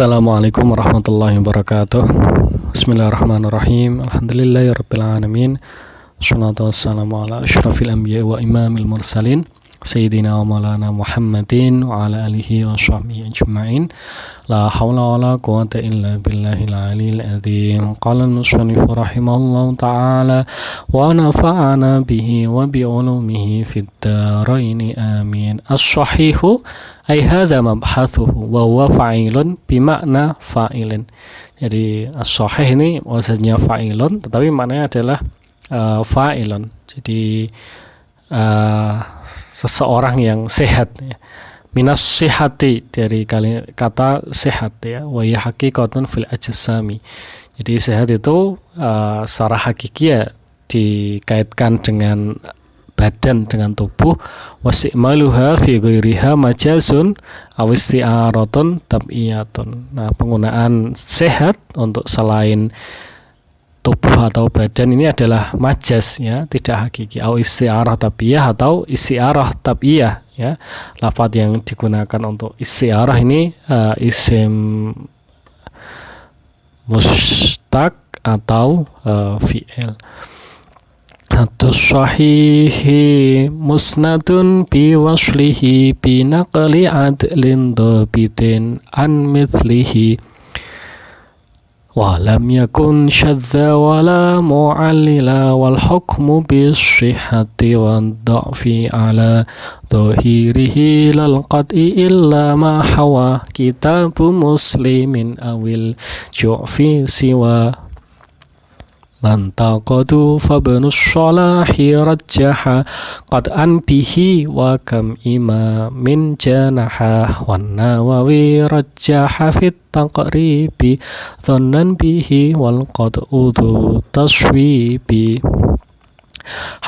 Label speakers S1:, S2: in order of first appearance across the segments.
S1: Assalamualaikum warahmatullahi wabarakatuh. Bismillahirrahmanirrahim. Alhamdulillahirabbil alamin. Wassalatu wassalamu ala asyrafil anbiya'i wa imamil mursalin sayyidina wa maulana Muhammadin wa ala alihi wa sahbihi ajma'in. La haula wala quwwata illa billahil aliyil adzim. Qala al-musannif rahimahullahu ta'ala wa nafa'ana bihi wa bi ulumihi fid dharain amin. As-sahihu ay hadza mabhathuhu wa huwa fa'ilun bi makna fa'ilin. Jadi as-sahih ini wazannya fa'ilun tetapi maknanya adalah fa'ilun. Jadi seseorang yang sehat ya. Minas sihati dari kata sehat ya, wa ya haqiqatun fil ajsami. Jadi sehat itu secara hakiki ya dikaitkan dengan badan, dengan tubuh. Wasi'maluha fi ghairiha majazun aw isti'aratun tab'iyatun. Nah, penggunaan sehat untuk selain tubuh atau badan ini adalah majaz ya, tidak hakiki. Au isti'arah tabiyah atau isti'arah tabiyah ya. Lafaz yang digunakan untuk isti'arah ini isim mustaq atau fi'il. Hatus sahihi musnadun bi waslihi bi naqli adlin dhabitin an mithlihi wa lam yakun syadza wala mu'allila wal hukmu bis sihhati wad dha'fi ala dhahirihi lal qat'i illa ma hawa kitabu muslimin awil ju'fi siwa man taqadu fabnus salahi rajjaha qad an bihi wa kam imamin janaha wan nawawi rajjaha fit taqribi dhannan bihi wal qad'udu taswibi.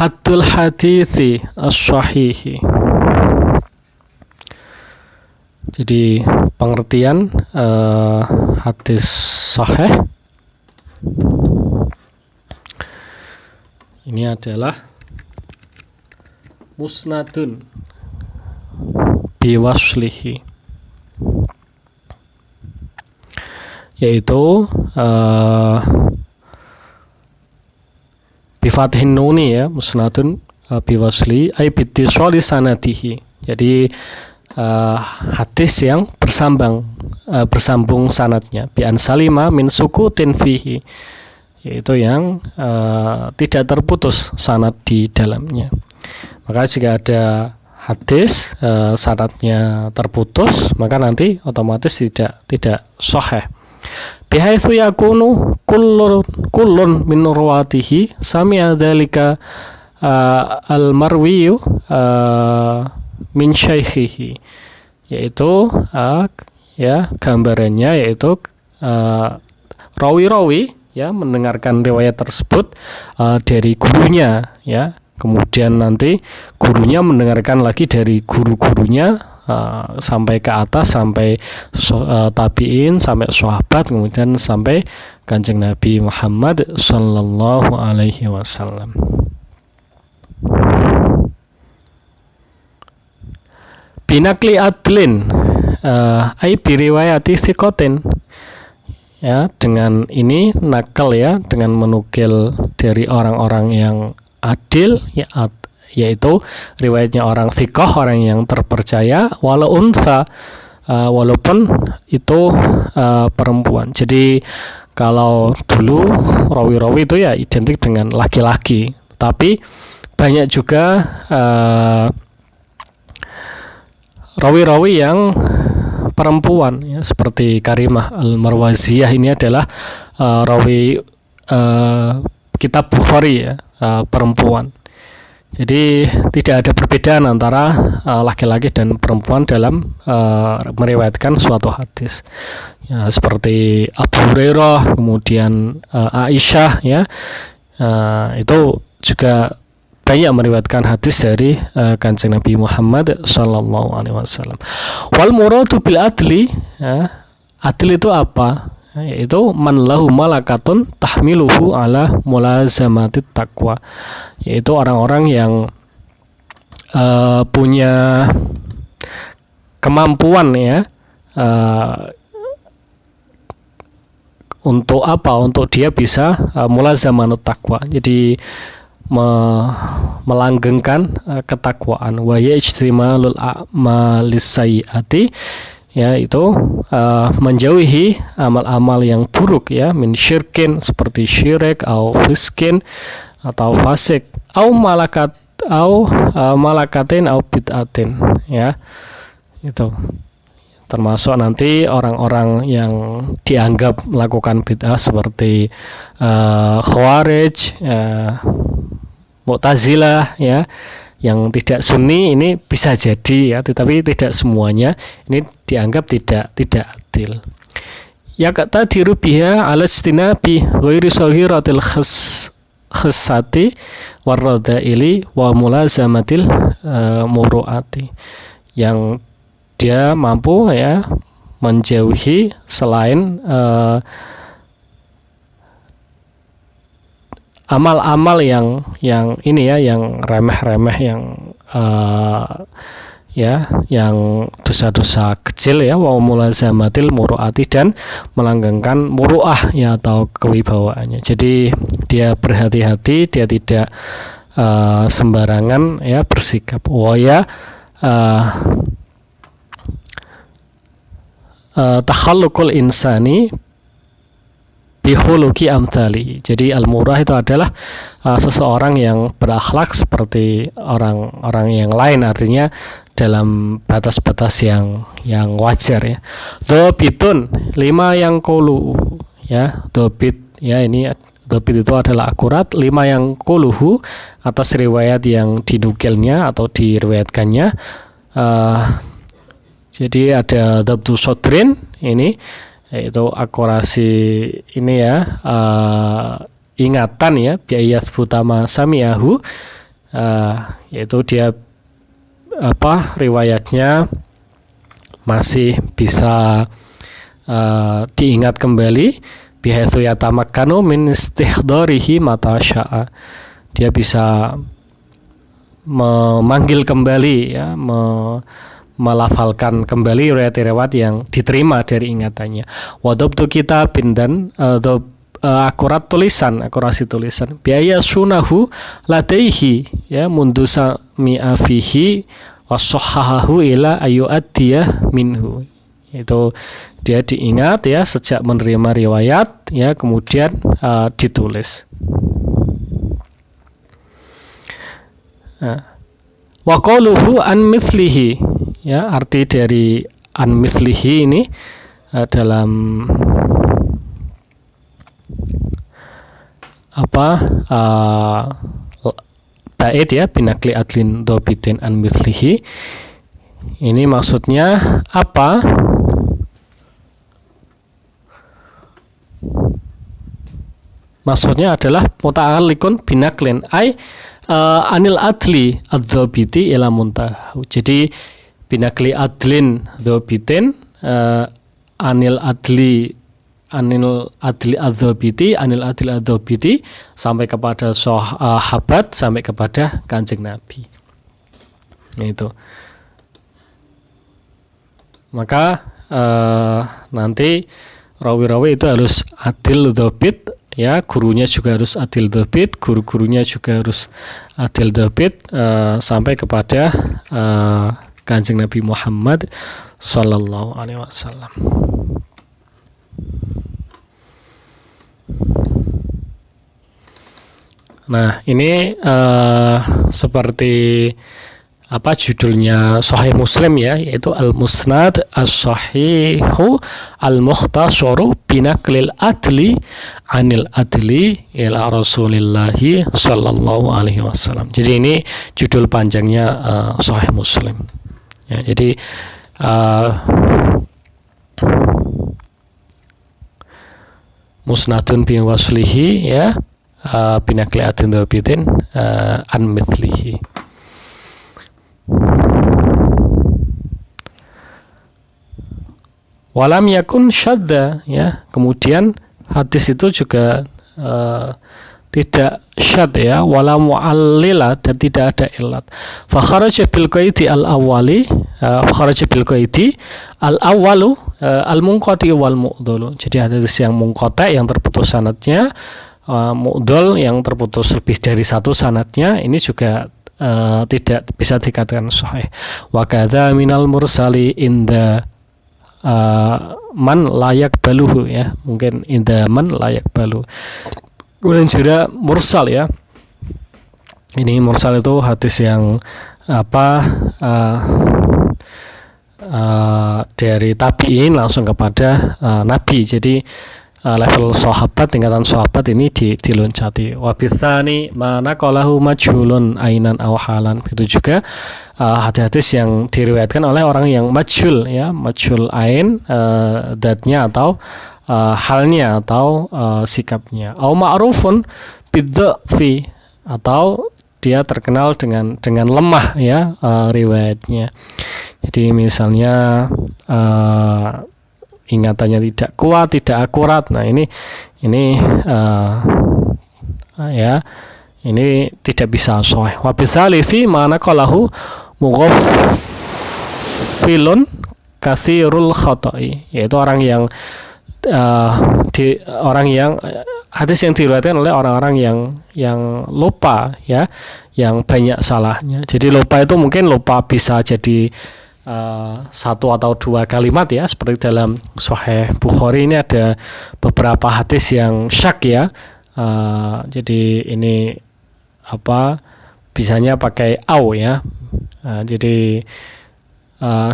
S1: Haddul hadithi as-sahihi. Jadi pengertian hadis sahih ini adalah musnadun biwaslihi, yaitu bifathin nuni ya, musnadun biwasli ay bitisali sanatihi. Jadi hadis yang bersambung sanadnya, bi an salima min sukutin fihi, yaitu yang tidak terputus sanad di dalamnya. Maka jika ada hadis sanadnya terputus, maka nanti otomatis tidak sahih. Bihaitsu yakunu kullun min ruwatihi sami'a dzalika al-marwiyu min syaikhihi, yaitu ya gambarannya yaitu rawi-rawi ya mendengarkan riwayat tersebut dari gurunya ya, kemudian nanti gurunya mendengarkan lagi dari guru-gurunya sampai ke atas, sampai tabi'in, sampai sahabat, kemudian sampai Kanjeng Nabi Muhammad sallallahu alaihi wasallam. Binakli adlin ay biriwayati thiqatin, ya, dengan ini nakal ya, dengan menukil dari orang-orang yang adil ya, yaitu riwayatnya orang thiqah, orang yang terpercaya, walau unsa, walaupun itu perempuan. Jadi kalau dulu rawi-rawi itu ya identik dengan laki-laki, tapi banyak juga rawi-rawi yang perempuan ya, seperti Karimah al-Marwaziyah ini adalah rawi kitab Bukhari ya, perempuan. Jadi tidak ada perbedaan antara laki-laki dan perempuan dalam meriwayatkan suatu hadis ya, seperti Abu Hurairah, kemudian Aisyah ya, itu juga banyak meriwayatkan hadis dari Kanjeng Nabi Muhammad sallallahu alaihi wasallam. Wal muradu bil adli ya, adil itu apa? Yaitu man lahu malakatun tahmiluhu ala mulazamatit taqwa, yaitu orang-orang yang punya kemampuan ya, untuk apa? Untuk dia bisa mulazamanut taqwa. Jadi melanggengkan ketakwaan. Wa yajtimalul a'malis sayyiati, yaitu menjauhi amal-amal yang buruk ya, min syirkin seperti syirik atau fiskin atau fasik au malakatin au bid'atin ya. Itu termasuk nanti orang-orang yang dianggap melakukan bid'ah seperti Khawarij, Mu'tazilah ya, yang tidak sunni, ini bisa jadi ya, tetapi tidak semuanya, ini dianggap tidak adil. Ya tadiru biha ala istinabi ghairi saghiratil khassati warradaili wa mulazamatil muruati, yang dia mampu ya menjauhi selain amal-amal yang ini ya, yang remeh-remeh, yang yang dosa-dosa kecil ya, wa mulazamatil muruati, dan melanggengkan muruah ya, atau kewibawaannya. Jadi dia berhati-hati, dia tidak sembarangan ya bersikap. Takhallukul insani bihuluki amthali. Jadi al-murah itu adalah seseorang yang berakhlak seperti orang-orang yang lain, artinya dalam batas-batas yang wajar ya. Dobitun 5 yang kulu ya, dobit ya, ini dobit itu adalah akurat. 5 yang kuluhu atas riwayat yang dinukilnya atau diriwayatkannya. Jadi ada dobtu sodrin, ini yaitu akurasi ini ya, ingatan ya, biayat butama samiahu, yaitu dia riwayatnya masih bisa diingat kembali, bihaitsu yatamakkanu min istihdarihi mata syaa, dia bisa memanggil kembali ya, melafalkan kembali riwayat-riwayat yang diterima dari ingatannya. Wadabtu kitabin, dan akurasi tulisan. Biaya sunahu ladaihi ya, mundu sami'a fihi wasohahahu ila ayu'addiyah minhu. Itu dia diingat ya sejak menerima riwayat ya, kemudian ditulis. Wa qaluhu an mithlihi ya, arti dari an mithlihi ini dalam bait ya, binakli adlin dobitin an mithlihi, ini maksudnya apa? Maksudnya adalah muta'alliqun binaklin ay anil adli adzabiti ila muntahu. Jadi binakli adlin dzabitin anil adli adzabiti, anil adli adzabiti, sampai kepada sahabat, sampai kepada Kanjeng Nabi. Itu. Maka nanti rawi-rawi itu harus adil dzabit ya, gurunya juga harus adil dzabit, guru-gurunya juga harus adil dzabit, sampai kepada Kanjeng Nabi Muhammad sallallahu alaihi wasallam. Nah, ini seperti apa judulnya Sahih Muslim ya, yaitu Al-Musnad As-Sahihu Al-Mukhtasharu Binaklil Adli Anil Adli ila Rasulillahi sallallahu alaihi wasallam. Jadi ini judul panjangnya Sahih Muslim. Ya, jadi musnadun bi waslihi ya, binakli adin dhabitin an mithlihi. Walam yakun syadda ya, kemudian hadis itu juga tidak syad ya, wala mu'allila, dan tidak ada illat. Fa kharaja bil qaidi al awwali, fa kharaja bil qaidi al awwalu al-munqati wal mu'dhal. Jadi hadis yang munqati yang terputus sanadnya, mu'dhal yang terputus lebih dari satu sanadnya, ini juga tidak bisa dikatakan sahih. Wa kadza minal mursali inda man layak baluhu, ya, mungkin inda man layak balu. Kemudian juga mursal, ya. Ini mursal itu hadis yang dari tabi'in langsung kepada nabi. Jadi level sahabat, tingkatan sahabat ini diloncati. Wa bitsani mana qalahu majhulun ainan aw halan. Begitu juga hadis-hadis yang diriwayatkan oleh orang yang majhul, ya, majhul ain, datnya atau halnya atau sikapnya. Au ma'rufun bidhafi, atau dia terkenal dengan lemah, ya, riwayatnya. Jadi misalnya ingatannya tidak kuat, tidak akurat. Nah, ini ya, ini tidak bisa sahih. Wa bitsalisi mana qalahu mughaffilun katsirul khata'i, yaitu orang yang hadis yang diriwayatkan oleh orang-orang yang lupa, ya, yang banyak salahnya. Jadi lupa itu mungkin lupa bisa jadi satu atau dua kalimat, ya, seperti dalam Sahih Bukhari ini ada beberapa hadis yang syak, ya. Jadi ini bisanya pakai au, ya. Jadi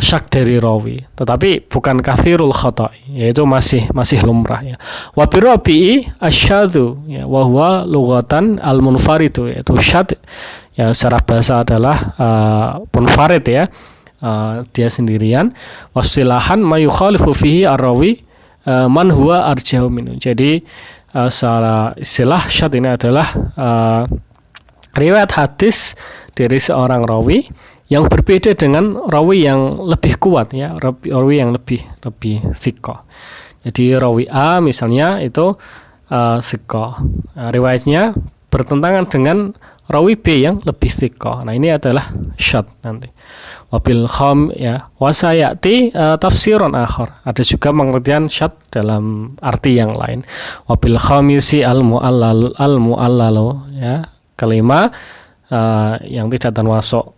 S1: syak dari rawi, tetapi bukan kathirul khata', yaitu masih lumrah, ya. Wa birabi'i asyadzu, ya, wa huwa lughatan al-munfaridu, yaitu syad, ya, secara bahasa adalah munfarid, ya. Dia sendirian. Wasilahan mayukhalifu fihi ar-rawi man huwa arjahu minhu. Jadi secara istilah syad ini adalah riwayat hadis dari seorang rawi yang berbeda dengan rawi yang lebih kuat, ya, rawi yang lebih thiqah. Jadi rawi A misalnya itu thiqah, riwayatnya bertentangan dengan rawi B yang lebih thiqah. Nah, ini adalah syad nanti. Wabil kham, ya, wasayati tafsiron akhar. Ada juga pengertian syad dalam arti yang lain. Wabil khamisi al-mu'allalu, ya, kelima yang tidak termasuk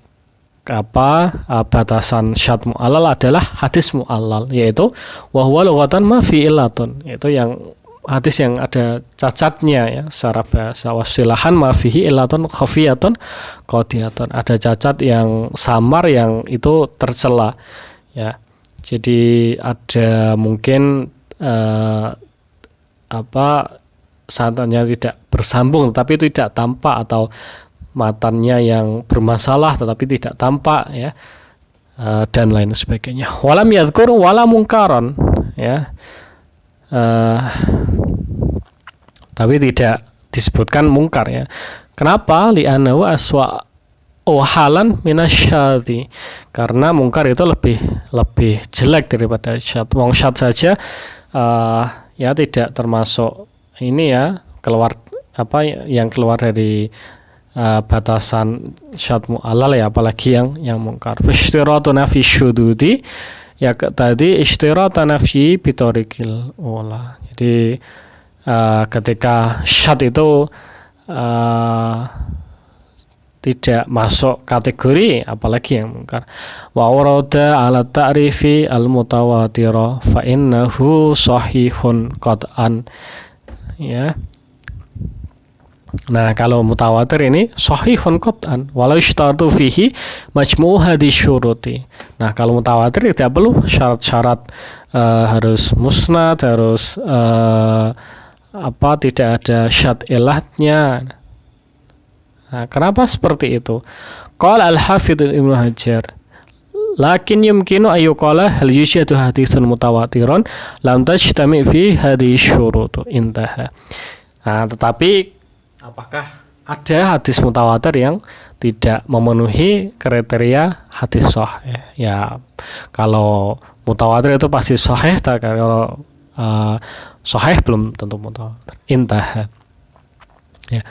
S1: batasan syad mu'allal adalah hadis mu'allal, yaitu wa huwa lughatan ma fi illatun, yaitu yang hadis yang ada cacatnya, ya, secara bahasa. Wasilahan ma fihi illatun khafiyatun qadiyatun, ada cacat yang samar yang itu tercela, ya. Jadi ada mungkin sanadnya tidak bersambung tetapi itu tidak tampak, atau matannya yang bermasalah tetapi tidak tampak, ya, dan lain sebagainya. Walam yadhkur wala mungkaron, ya, tapi tidak disebutkan mungkar, ya. Kenapa? Li'annahu aswa halan minasyadzi, karena mungkar itu lebih jelek daripada syad. Wong syad saja ya tidak termasuk ini, ya, keluar yang keluar dari batasan syad mu'allal, ya, apalagi yang mungkar. Fishtiratu nafi syududi, ya, tadi ishtiratu nafi bitorikil ula. Jadi ketika syad itu tidak masuk kategori, apalagi yang mungkar. Wa urada ala ta'rifi al-mutawatira fa innahu sahihun qat'an, ya. Nah, kalau mutawatir ini sahihun qat'an walau ishtaratu fihi majmu' hadis syuruti. Nah, kalau mutawatir tidak perlu syarat-syarat harus musnad, harus tidak ada syad ilahnya. Nah, kenapa seperti itu? Qala al-Hafidz Ibnu Hajar, lakin yumkinu ayyuqala hal yusyadu haditsun mutawatirun lam tajtami fi hadhihi syurut, intaha. Nah, tetapi apakah ada hadis mutawatir yang tidak memenuhi kriteria hadis sahih? Ya, kalau mutawatir itu pasti sahih, kalau sahih belum tentu mutawatir. Intaha, ya.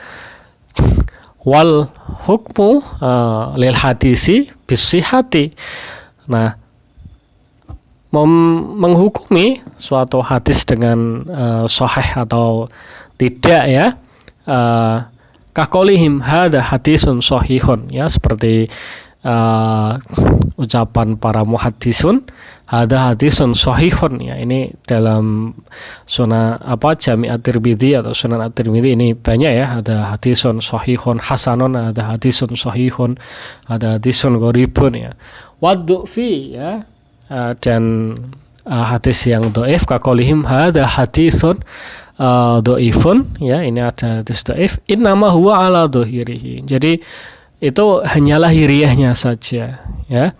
S1: Wal hukmu lil hadisi bisihati. Nah, menghukumi suatu hadis dengan sahih atau tidak ya, kakolihim hada hadisun sahihun ya, seperti ucapan para muhaddisun hada hadisun sahihun ya, ini dalam sunan Jami' at-Tirmidzi atau Sunan at-Tirmidzi ini banyak ya, ada hadisun sahihun hasanun, ada hadisun sahihun, ada hadisun gharibun ya, waddu'fi ya, dan hadis yang dhaif kakolihim hada hadisun dhaifun ya, ini ada hadis dhaif innama huwa ala dhahirihi, jadi itu hanya lahiriahnya saja ya.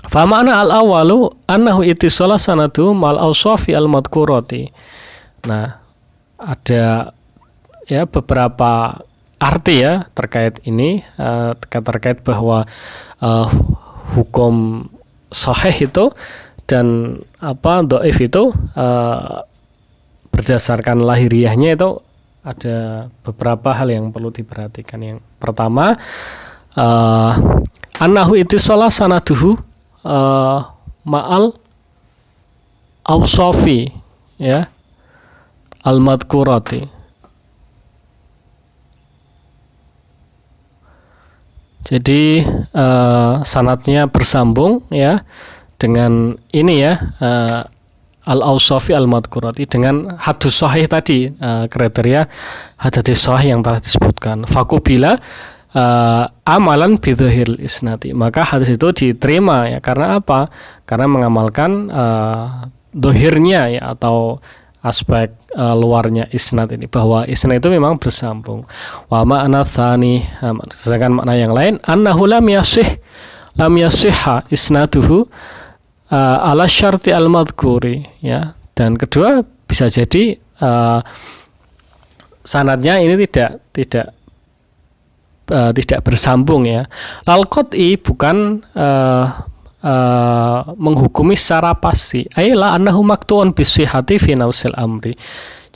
S1: Fa ma'na al-awwalu annahu ittisala sanadu mal awsafi al-madhkurati. Nah, ada ya beberapa arti ya terkait ini, terkait bahwa hukum sahih itu dan dhaif itu berdasarkan lahiriahnya itu ada beberapa hal yang perlu diperhatikan. Yang pertama, annahu ittisala sanaduhu ma'al awsafi ya al-madhkurati. Jadi sanadnya bersambung ya dengan ini ya, al-awsafi al-madhkurati, dengan hadis sahih tadi, kriteria hadis sahih yang telah disebutkan. Fakubila amalan bidhahil isnati, maka hadis itu diterima ya, karena apa? Karena mengamalkan dohirnya ya, atau aspek luarnya isnad ini, bahwa isnad itu memang bersambung. Wa ma'na tsani, sedangkan makna yang lain annahu lam yasihha isnaduhu ala syarti al-madhkuri ya, dan kedua bisa jadi sanadnya ini tidak bersambung ya. Lal qat'i bukan menghukumi secara pasti, aila annahu maktuun bisihhati fi nausil amri,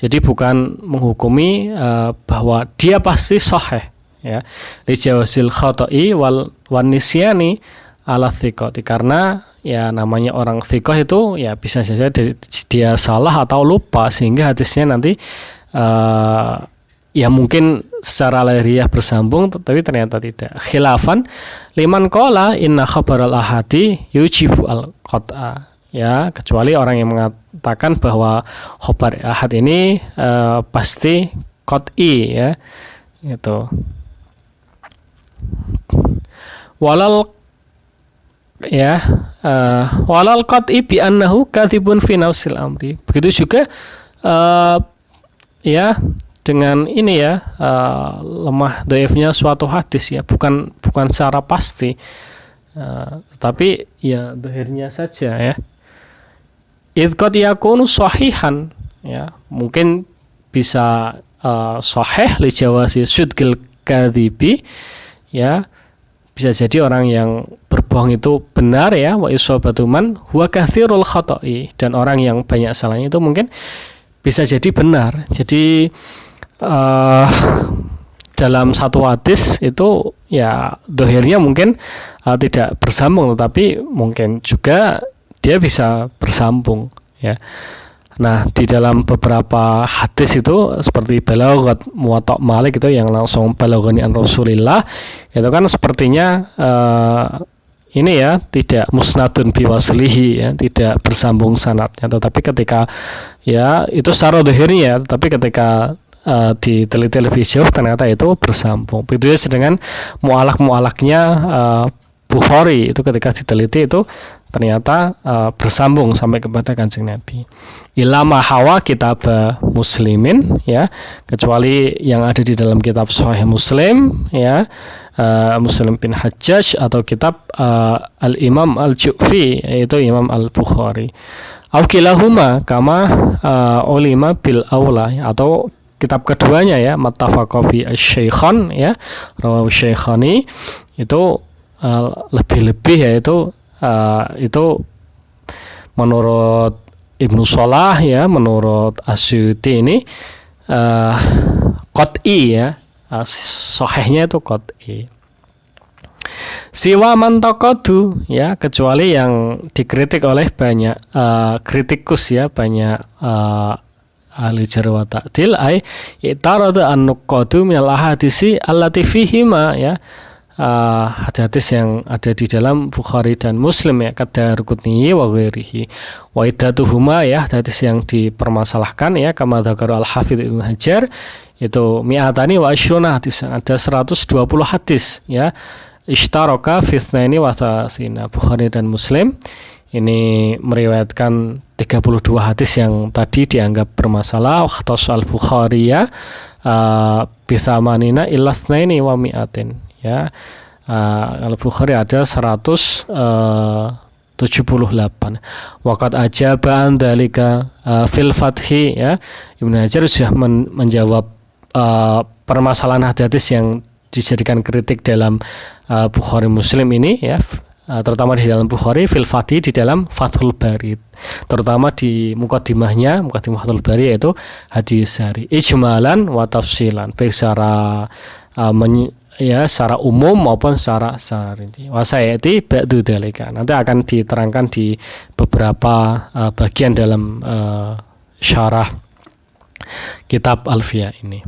S1: jadi bukan menghukumi bahwa dia pasti sahih ya, li jawazil khata'i wal nisyani ala thiqati, karena ya namanya orang thiqah itu ya bisa saja dia salah atau lupa, sehingga hadisnya nanti ya mungkin secara lahiriah bersambung tapi ternyata tidak. Khilafan liman qala inna khabaral ahadi yujibu al qat'a ya, kecuali orang yang mengatakan bahwa khabar ahad ini pasti qat'i ya, itu. Walal qat'i bi annahu kadzibun fi nafsil amri, begitu juga ya dengan ini ya, lemah dhaifnya suatu hadis ya, bukan secara pasti, tapi ya dhahirnya saja ya. Idh qad yakunu sahihan ya, mungkin bisa sahih li jawazi syudqil kadzibi ya, bisa jadi orang yang berbohong itu benar ya, wa isabatu man huwa katsirul khata'i, dan orang yang banyak salahnya itu mungkin bisa jadi benar. Jadi dalam satu hadis itu ya dohirnya mungkin tidak bersambung, tetapi mungkin juga dia bisa bersambung ya. Nah, di dalam beberapa hadis itu seperti balaghat Muwatta Malik itu yang langsung balaghani an Rasulillah, itu kan sepertinya ini ya tidak musnadun biwaslihi ya, tidak bersambung sanadnya, tetapi ketika ya itu secara dohirnya, tapi ketika diteliti lebih jauh ternyata itu bersambung. Begitu ya dengan mu'alak-mu'alaknya Bukhari, itu ketika diteliti itu ternyata bersambung sampai kepada Kanjeng Nabi. Ilama hawa kitab muslimin ya, kecuali yang ada di dalam kitab Sahih Muslim ya, Muslim bin Hajjaj, atau kitab Al-Imam Al-Ju'fi, yaitu Imam Al-Bukhari. Au kilahuma kama ulima bil aula, atau kitab keduanya ya, Muttafaq fi asy-Syaikhan ya, rawahu Syaikhani, itu lebih-lebih yaitu itu menurut Ibnu Shalah ya, menurut Asyuti ini qat'i ya, sahihnya itu qat'i. Siwa mantaqadu ya, kecuali yang dikritik oleh banyak kritikus ya, banyak ahli jarh wa ta'dil ay itarada an-nuqadu minal ahadisi allati fihima ya, hadis yang ada di dalam Bukhari dan Muslim ya, Qadarqutni wa ghairihi wa iddatuhuma ya, hadis yang dipermasalahkan ya, kama dzakara al-Hafidz Ibnu Hajar itu mi'atani wa asyruna hadis, ada 120 hadis ya, ishtaraka fi itsnaini wa thalatsina, Bukhari dan Muslim ini meriwayatkan 32 hadis yang tadi dianggap bermasalah. Wakhtas al-Bukhari ya bithamanina illa itsnaini wa mi'atin ya, al-Bukhari ada 178. Waqad ajaba an dzalika fil fathi ya, Ibnu Hajar sudah menjawab permasalahan hadis yang dijadikan kritik dalam Bukhari Muslim ini ya, terutama di dalam Bukhari fil fathi, di dalam Fathul Bari, terutama di mukadimahnya, mukadimah Fathul Bari, yaitu hadis sari ijmalan wa tafsilan, baik secara secara umum maupun secara rinci. Wasayati ba'du dzalika, nanti akan diterangkan di beberapa bagian dalam syarah kitab Alfiyah ini.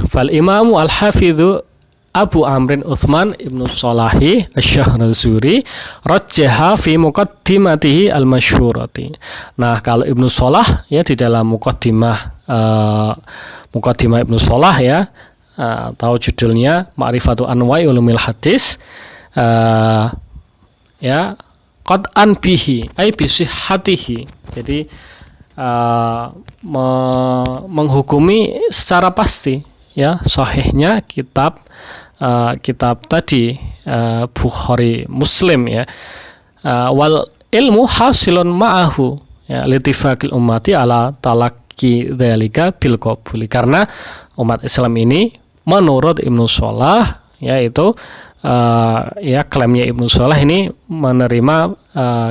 S1: Fal imamu al-hafidhu Abu Amrin Utsman Ibnu Shalahi Asy-Syahrazuri rajjaha fi muqaddimatihi al-masyhurati. Nah, kalau Ibnu Shalah ya, di dalam muqaddimah Ibnu Shalah ya, atau judulnya Ma'rifatu Anwa'i Ulumil Hadis ya, qad'an bihi ay bi sihhatihi. Jadi menghukumi secara pasti ya sahihnya kitab tadi Bukhari Muslim ya, wal ilmu hasilun ma'ahu ya, litifaqil ummati ala talaqi dzalika bil qabuli, karena umat Islam ini menurut Ibnu Shalah yaitu ya, klaimnya Ibnu Shalah ini menerima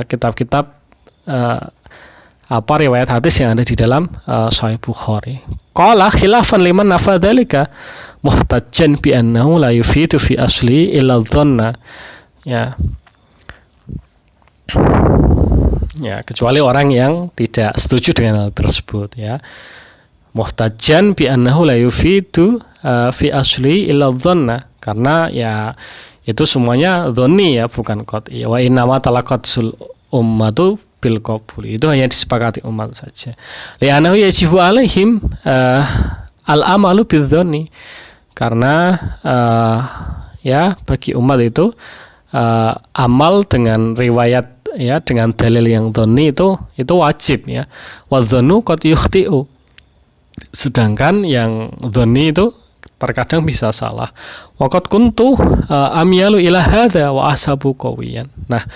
S1: kitab-kitab riwayat hadis yang ada di dalam Sahih Bukhari. Qala khilafan liman nafa dzalika muhtajjan bi annahu la yufidu fi asli illa dhanna ya. Ya, kecuali orang yang tidak setuju dengan hal tersebut ya. Muhtajjan bi annahu la yufidu fi asli illa dhanna, karena ya itu semuanya dhonni ya, bukan qat'i. Wa innama talaqatul ummatu bil qabul, itu hanya disepakati umat saja. Li'annahu yajibu alaihim al-amalu bidzanni, karena ya bagi umat itu amal dengan riwayat ya, dengan dalil yang dzanni itu wajib ya. Wa dzannu qad yukhti'u, sedangkan yang dzanni itu terkadang bisa salah. Waqad kuntu amyalu ila hadza wa asabu qawiyan. Nah,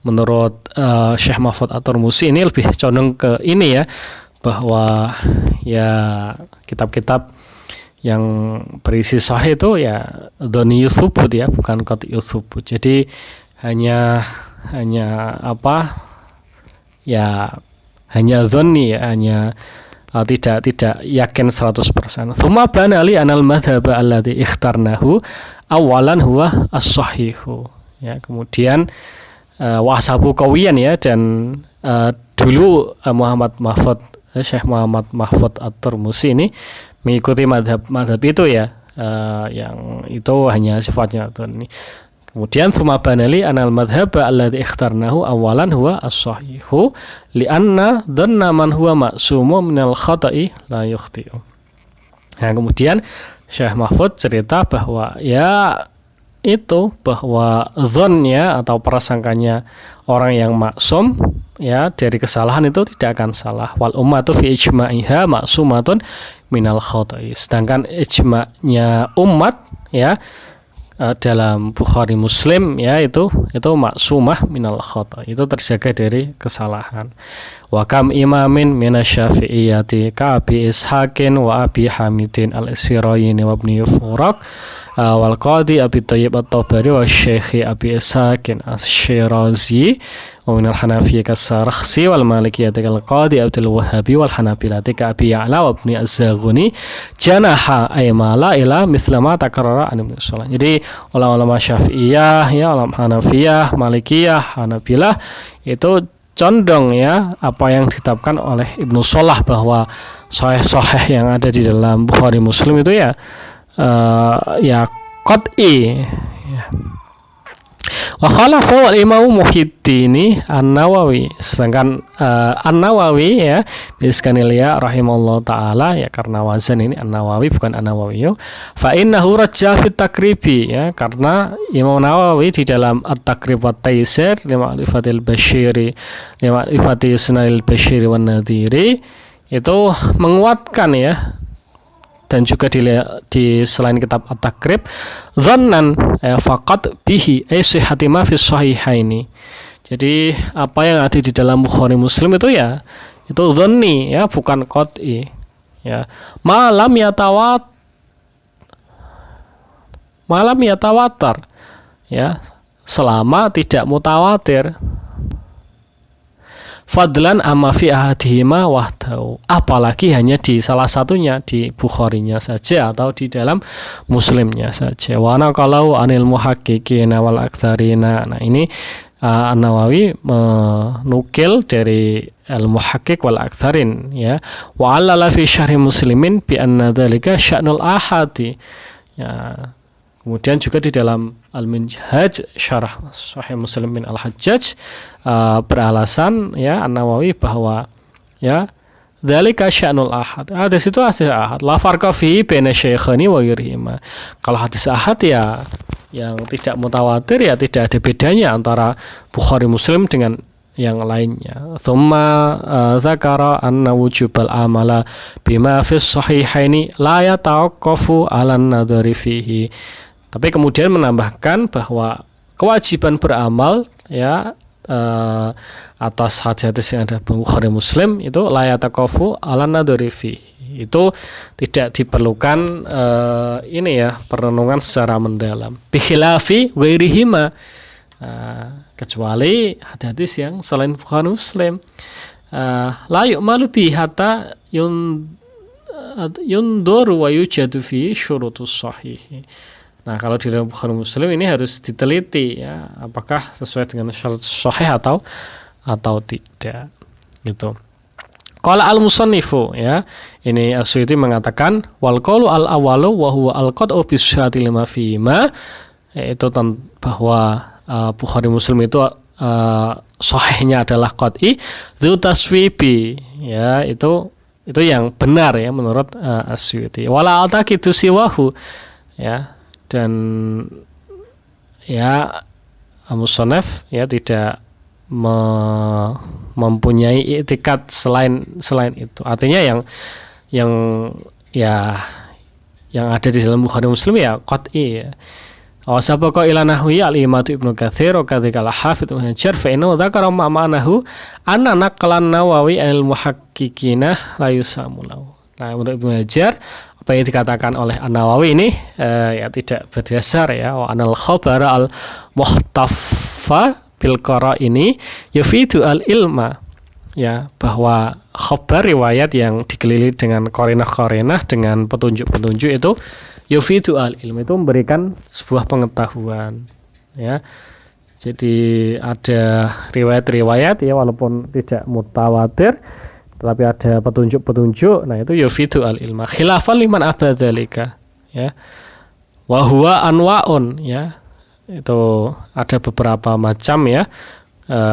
S1: menurut Syekh Mahfud At-Tirmidzi ini lebih condong ke ini ya, bahwa ya kitab-kitab yang berisi sahih itu ya dhoni tsubut ya, bukan qat'i tsubut. Jadi hanya ya, hanya dhoni ya, hanya tidak yakin 100%. Tsumma bana li anal madhhab alladhi ikhtarnahu awalan huwa as-sahihu ya, kemudian wasabu qawiyan ya, dan dulu Syekh Muhammad Mahfud At-Tirmidzi ini mengikuti madhab itu ya, yang itu hanya sifatnya ini. Kemudian tsumma banali anal madhhab alladzi ikhtarnahu awalan huwa as-sahihu li'anna dhanna man huwa ma'sumun minal khata'i la yukhti'u. Nah, kemudian Syekh Mahfud cerita bahwa ya itu, bahwa dzannya atau prasangkanya orang yang maksum ya dari kesalahan itu tidak akan salah. Wal ummatu fi ijma'iha ma'sumatun minal khata'i, sedangkan ijma'nya umat ya dalam Bukhari Muslim ya, itu maksumah minal khata', itu terjaga dari kesalahan. Wa kam imamin minasyafi'iyati ka Abi Ishaqin wa Abi Hamidin al-Isfirayni wa Ibnu Furaq wal qadi Abi Thayyib At-Tabari wa Syekh Abi Isakin Asy-Syirazi wa min al-Hanafiyyah kas-Sarakhsi wal Malikiyyah kal-Qadi Abdul Wahhabi wal Hanabilah ka Abi Ya'la wa Ibnu Az-Zaghuni janaha aymala ila mithla ma takarrara an Ibnu Salah. Jadi ulama-ulama Syafi'iyah ya, ulama Hanafiyah, Malikiyah, Hanabilah itu condong ya apa yang ditetapkan oleh Ibnu Salah bahwa sahih-sahih yang ada di dalam Bukhari Muslim itu ya ya qat'i ya. Wa khalafa al-Imam Muhyiddin An-Nawawi, sedangkan An-Nawawi ya biskanil ya rahimallahu taala ya, karena wazan ini An-Nawawi bukan An-Nawawi. Fa innahu rajja fi takribi ya, karena Imam Nawawi di dalam At-Takrib wa Taisir li ma'rifatil basyiri li ma'rifati sunanil basyiri wan nadhiri itu menguatkan ya, dan juga di selain kitab At-Takrib dhannan faqat bihi ay sihhati ma fi sahihaini. Jadi apa yang ada di dalam Bukhari Muslim itu ya itu dhanni ya, bukan qat'i ya. Malam yatawatar ya, selama tidak mutawatir. Fadlan amma fi ahadihima wahdahu, apalagi hanya di salah satunya, di Bukharinya saja atau di dalam Muslimnya saja. Wa naqalahu anil muhaqqiqin wal aktsarina. Nah ini An-Nawawi menukil dari al-muhaqqiq wal aktsarin ya. Wa allala fi syarhi Muslimin bi anna dzalika sya'nul ahadi ya. Kemudian juga di dalam Al-Minhaj Syarah Sahih Muslim min Al-Hajjaj beralasan ya An-Nawawi bahwa ya dzalika sya'nul ahad. Hadis itu hadis ahad. La farqa fi baina syaikhaini wa ghairihima. Kalau hadis ahad ya yang tidak mutawatir ya tidak ada bedanya antara Bukhari Muslim dengan yang lainnya. Tsumma dzakara anna wujubal amala bima fi sahihaini la yatawaqqafu 'alan nadhari fihi. Tapi kemudian menambahkan bahwa kewajiban beramal ya atas hadis-hadis yang ada Bukhari Muslim itu la yatawaqqafu 'alan nadhari fihi. Itu tidak diperlukan ini ya perenungan secara mendalam. Bi khilafi ghairihima. Kecuali hadis yang selain Bukhari Muslim la yu'malu bi hatta yundur wa yujadu fi syurutus sahih. Nah, kalau di dalam Bukhari Muslim ini harus diteliti ya, apakah sesuai dengan syarat sahih atau tidak gitu. Qala al-musannifu ya, ini As-Suyuti mengatakan wal qaulu al-awwalu wa huwa al-qat'u bi syahati lima fima, yaitu bahwa Bukhari Muslim itu sahihnya adalah qat'i dzu taswibi ya, itu yang benar ya menurut As-Suyuti. Wala altaqitu siwahu ya, dan ya Musannaf ya tidak mempunyai i'tikad selain itu. Artinya yang ada di dalam Bukhari Muslim ya qat'i ya. Wa sabaqa ila nahwi al-Imam Ibnu Katsir wa kadzalika al-Hafidz Ibnu Hajar fa innahu dzakara ma'anahu anna naqlan Nawawi al-muhaqqiqina la yusamu lahu. Nah, menurut Ibnu Hajar apa yang dikatakan oleh An-Nawawi ini ya tidak berdasar ya. Wa anal khabara al-muhtaffa bil qara'ini yufidu al-ilma ya, bahwa khabar riwayat yang dikelilingi dengan qarinah-qarinah dengan petunjuk-petunjuk itu yufidu al-ilm, itu memberikan sebuah pengetahuan ya. Jadi ada riwayat-riwayat ya walaupun tidak mutawatir tetapi ada petunjuk-petunjuk, nah itu yufidu al-ilma khilafan liman abadzalika ya. Wa huwa anwaun ya, itu ada beberapa macam ya.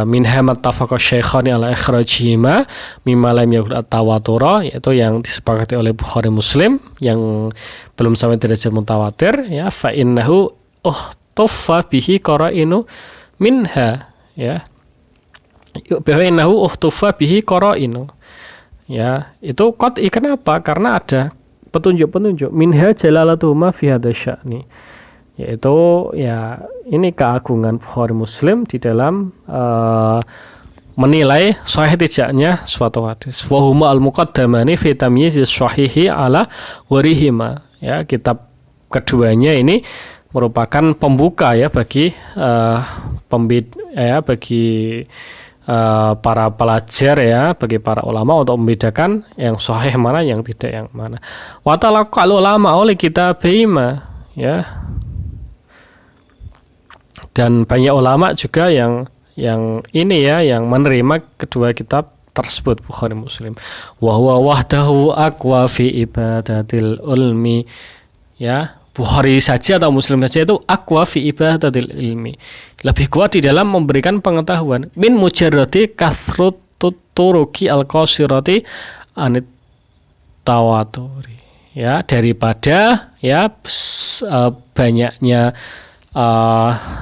S1: Minha mattafaqa syaikhani ala ikhrajihima mimma lam yakul at-tawatura, yaitu yang disepakati oleh Bukhari Muslim yang belum sampai derajat mutawatir ya. Fa innahu uhtuffa bihi qara'inu minha ya, bahwa innahu uhtuffa bihi qara'inu ya, itu qat'i. Kenapa? Karena ada petunjuk-petunjuk. Minha jalalatuhuma fi hadza sya'ni, yaitu ya ini keagungan Bukhari Muslim di dalam menilai sahih tidaknya suatu hadis. Wa huma al-muqaddamani fi tamyiz as-sahihi ala ghairihima ya, kitab keduanya ini merupakan pembuka ya bagi bagi para pelajar ya, bagi para ulama untuk membedakan yang sahih mana, yang tidak yang mana. Wa talaqal ulama oleh kita bima ya. Dan banyak ulama juga yang ini ya, yang menerima kedua kitab tersebut Bukhari Muslim. Wa huwa wahdahu aqwa fi ibadatil ulmi ya. Bukhari saja atau Muslim saja itu aqwa fi ibadatil ilmi, lebih kuat di dalam memberikan pengetahuan min mujarrati kathrutut turuki al-qasirati anit tawaturi ya, daripada ya banyaknya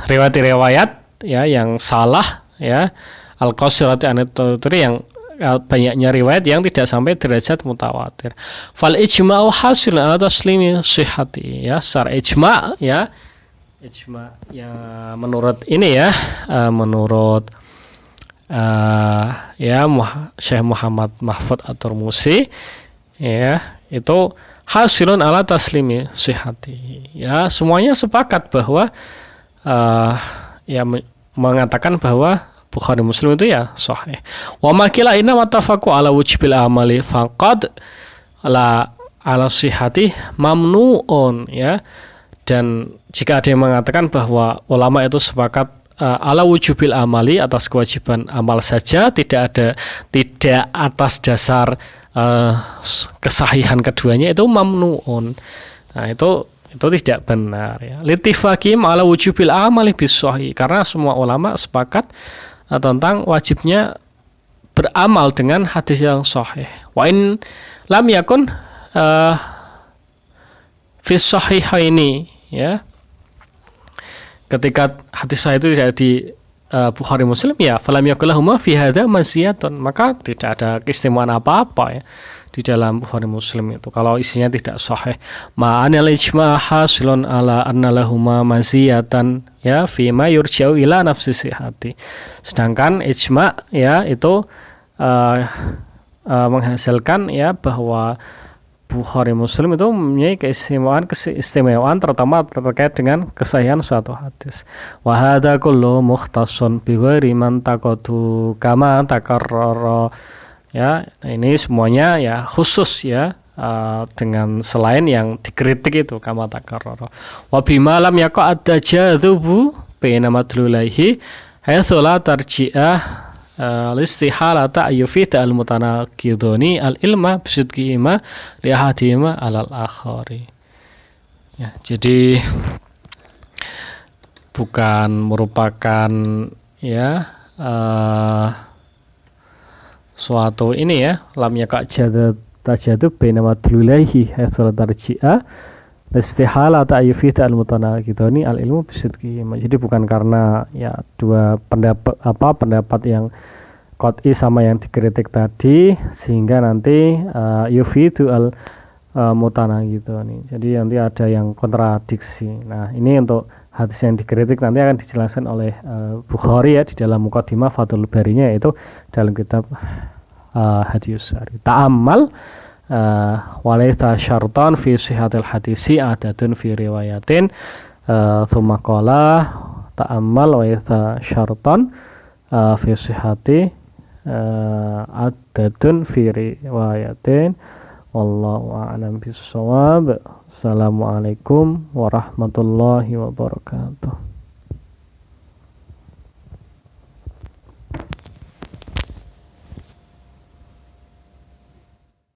S1: riwayat-riwayat ya yang salah ya, al-qasirati anit tawaturi, yang banyaknya riwayat yang tidak sampai derajat mutawatir. Fal ijma'u hasil ala taslimi sihhati ya, secara ijma' ya, ijma' yang menurut ini ya, menurut ya Syekh Muhammad Mahfud At-Turmusi ya, itu hasilun ala taslimi sihhati ya, semuanya sepakat bahwa ya mengatakan bahwa Bukhari Muslim itu ya sahih. Wa makila inna wattafaqu ala wujubil amali faqad la ala sihhati mamnuun ya. Dan jika ada yang mengatakan bahwa ulama itu sepakat ala wujubil amali, atas kewajiban amal saja, tidak atas dasar kesahihan keduanya, itu mamnuun. Nah, itu tidak benar ya. Litifaqim ala wujubil amali bisahih, karena semua ulama sepakat tentang wajibnya beramal dengan hadis yang sahih. Wa in lam yakun fi sahihaini ya. Ketika hadis sahih itu tidak di Bukhari Muslim ya, falam yakul lahuma fi hadza masiyatun, maka tidak ada keistimewaan apa-apa ya di dalam Bukhari Muslim itu kalau isinya tidak sahih. Ma'anil ijma' hasilun ala anna lahuma masiyatan ya fi ma yurja'u ila nafsi sihhati. Sedangkan ijma' ya itu menghasilkan ya bahwa Bukhari Muslim itu mempunyai keistimewaan terutama terkait dengan kesahihan suatu hadis. Wa hadza kullu mukhtassun bi ghairi man taqadu kama takarrara ya. Ini semuanya ya khusus ya dengan selain yang dikritik itu kama takarrara. Wa bima lam yaqa ad-tajadzubu baina madlulaihi haitsu la tarji'ah al-istihalata ayyufita al-mutanaqiduni al-ilma bisidqihima li ahadihima alal akhari ya. Jadi bukan merupakan ya suatu ini ya, lam yaqa tajadub baina madlulaihi haitsu la tarji'ah istihalata ayyufita al-mutanaqiduni al-ilmu bisidqihima. Jadi bukan karena ya dua pendapat yang qat'i sama yang dikritik tadi sehingga nanti yufidu al-mutanaqiduni. Jadi nanti ada yang kontradiksi. Nah, ini untuk hadis yang dikritik nanti akan dijelaskan oleh Bukhari ya di dalam Muqaddimah Fathul Barinya, yaitu dalam kitab Hadis Sari. Ta'ammal walaysa syartan fi sihhatil hadisi adatun fi riwayatin thumma qala ta'ammal walaysa syartan fi sihhati adatun fi riwayatin. Wallahu a'lam bissawab. Assalamualaikum warahmatullahi wabarakatuh.